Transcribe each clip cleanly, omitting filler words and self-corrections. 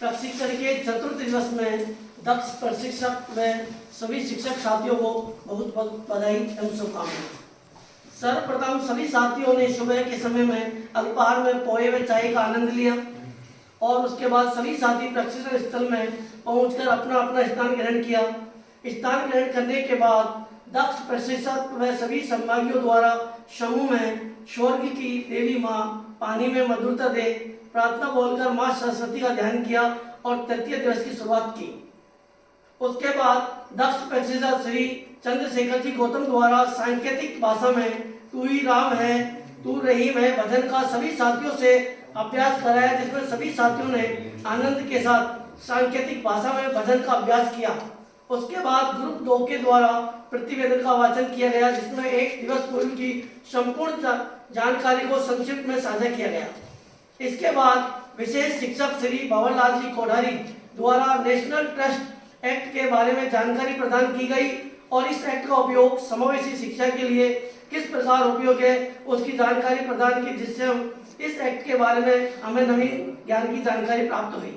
प्रशिक्षण के चतुर्थ दिवस में दक्ष प्रशिक्षक व सभी शिक्षक साथियों को बहुत बहुत बधाई एवं शुभकामनाएं। सर्वप्रथम सभी साथियों ने सुबह के समय में अल्पाहार में पोहे व चाय का आनंद लिया और उसके बाद सभी साथी प्रशिक्षण स्थल में पहुंचकर अपना अपना स्थान ग्रहण किया। स्थान ग्रहण करने के बाद दक्ष प्रशिक्षक व सभी संभागियों द्वारा समूह में स्वर्ग की देवी माँ पानी में मधुरता दे प्रार्थना बोलकर माँ सरस्वती का ध्यान किया और तृतीय दिवस की शुरुआत की। उसके बाद दक्ष प्रशिक्षक श्री चंद्रशेखर जी गौतम द्वारा सांकेतिक भाषा में तू ही राम है तू रहीम है भजन का सभी साथियों से अभ्यास कराया, जिसमें सभी साथियों ने आनंद के साथ सांकेतिक भाषा में भजन का अभ्यास किया। उसके बाद ग्रुप 2 के द्वारा प्रतिवेदन का वाचन किया गया, जिसमें एक दिवस पूर्व की संपूर्ण जानकारी को संक्षिप्त में साझा किया गया। इसके बाद विशेष शिक्षक श्री भंवरलाल जी कोठारी द्वारा नेशनल ट्रस्ट एक्ट के बारे में जानकारी प्रदान की गई और इस एक्ट का उपयोग समावेशी शिक्षा के लिए किस प्रकार उपयोग है उसकी जानकारी प्रदान की, जिससे हम इस एक्ट के बारे में हमें नवीन ज्ञान की जानकारी प्राप्त हुई।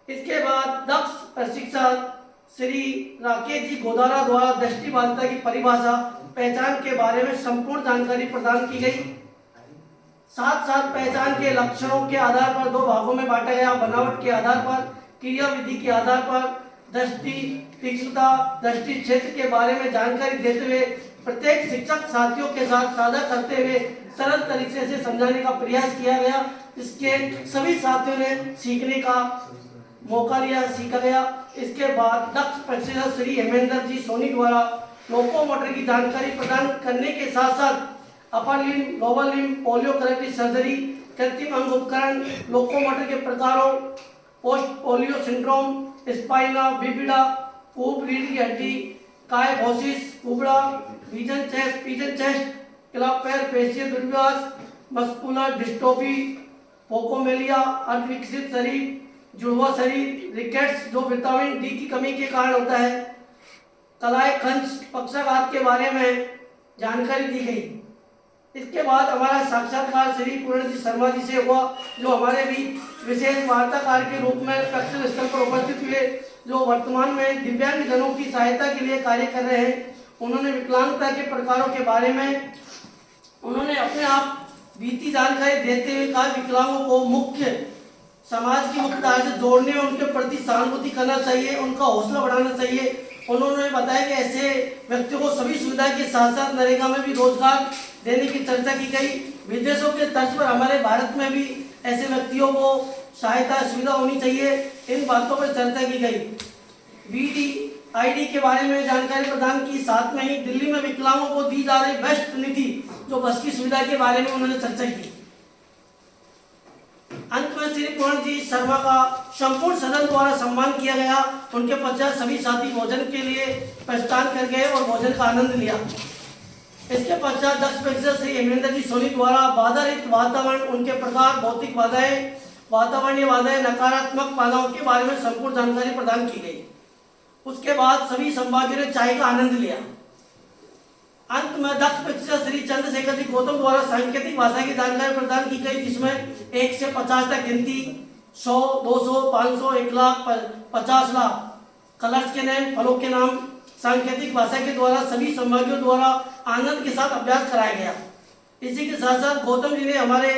इसके बाद दक्ष प्रशिक्षक श्री राकेश जी गोदारा द्वारा दृष्टिबाधिता की परिभाषा पहचान के बारे में संपूर्ण जानकारी प्रदान की गई। साथ साथ पहचान के लक्षणों के आधार पर 2 भागों में बांटा गया, बनावट के आधार पर, क्रिया विधि के आधार पर। दृष्टि तीक्ष्णता दृष्टि क्षेत्र के बारे में जानकारी देते हुए प्रत्येक शिक्षक साथियों के साथ साझा करते हुए सरल तरीके से समझाने का प्रयास किया गया। इसके सभी साथियों ने सीखने का मौका लिया, सीखा गया। इसके बाद दक्ष प्रशिक्षक श्री हेमेंद्र जी सोनी द्वारा लोकोमोटर की जानकारी प्रदान करने के साथ साथ upper limb, lower limb, polio corrective surgery, कृत्रिम अंग उपकरण, लोकोमोटर के प्रकारों, post polio syndrome, spina bifida, ऊप रीढ़ की हड्डी, कायफोसिस, कुबड़ा, पिजन चेस्ट, क्लबपेयर पेशीय दुर्विकास, मस्कुलर डिस्ट्रोफी, फोकोमेलिया, अर्धविकसित शरीर, जुड़वा शरीर, रिकेट्स जो विटामिन डी की कमी के कारण होता है, कलाई खंच, पक्षाघात के बारे में जानकारी दी गई। इसके बाद हमारा साक्षात्कार श्री पूर्ण जी शर्मा जी से हुआ, जो हमारे भी विशेष वार्ताकार के रूप में प्रशिक्षण स्थल पर उपस्थित हुए, जो वर्तमान में दिव्यांग जनों की सहायता के लिए कार्य कर रहे हैं। उन्होंने विकलांगता के प्रकारों के बारे में उन्होंने अपने आप बीती जानकारी देते हुए कहा विकलांगों को मुख्य समाज की मुख्य धारा से जोड़ने में उनके प्रति सहानुभूति करना चाहिए, उनका हौसला बढ़ाना चाहिए। उन्होंने बताया कि ऐसे व्यक्तियों को सभी सुविधा के साथ साथ नरेगा में भी रोजगार देने की चर्चा की गई। विदेशों के तर्ज पर हमारे भारत में भी ऐसे व्यक्तियों को सहायता सुविधा होनी चाहिए, इन बातों पर चर्चा की गई। VDID के बारे में जानकारी प्रदान की, साथ में ही दिल्ली में विकलांगों को दी जा रही बेस्ट नीति जो बस की सुविधा के बारे में उन्होंने चर्चा की। अंत में श्री पूर्ण जी शर्मा का संपूर्ण सदन द्वारा सम्मान किया गया। उनके पश्चात सभी साथी भोजन के लिए प्रस्थान कर गए और भोजन का आनंद लिया। इसके पश्चात दक्ष प्रशिक्षक श्री हेमेंद्र जी सोनी द्वारा बाधा रहित वातावरण, उनके प्रकार, भौतिक बाधाएं, वातावरणीय बाधाएं, नकारात्मक बाधाओं के बारे में संपूर्ण जानकारी प्रदान की गई। उसके बाद सभी संभागियों ने चाय का आनंद लिया। अंत में दक्ष प्रशिक्षक श्री चंद्रशेखर जी गौतम द्वारा सांकेतिक भाषा की जानकारी प्रदान की गई, जिसमें 1 से 50 तक गिनती, 100, 200, 500, 1 लाख, 50 लाख, कलर्स के नाम, फलों के नाम सांकेतिक भाषा के द्वारा सभी संभागियों द्वारा आनंद के साथ अभ्यास कराया गया। इसी के साथ साथ गौतम जी ने हमारे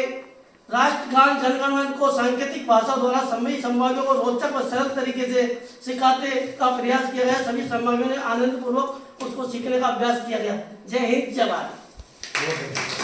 राष्ट्रगान जनगण मन को सांकेतिक भाषा द्वारा सभी संभागियों को रोचक व सरल तरीके से सिखाते का प्रयास किया गया। सभी संभागियों ने आनंद पूर्वक उसको सीखने का अभ्यास किया गया। जय हिंद, जय भारत।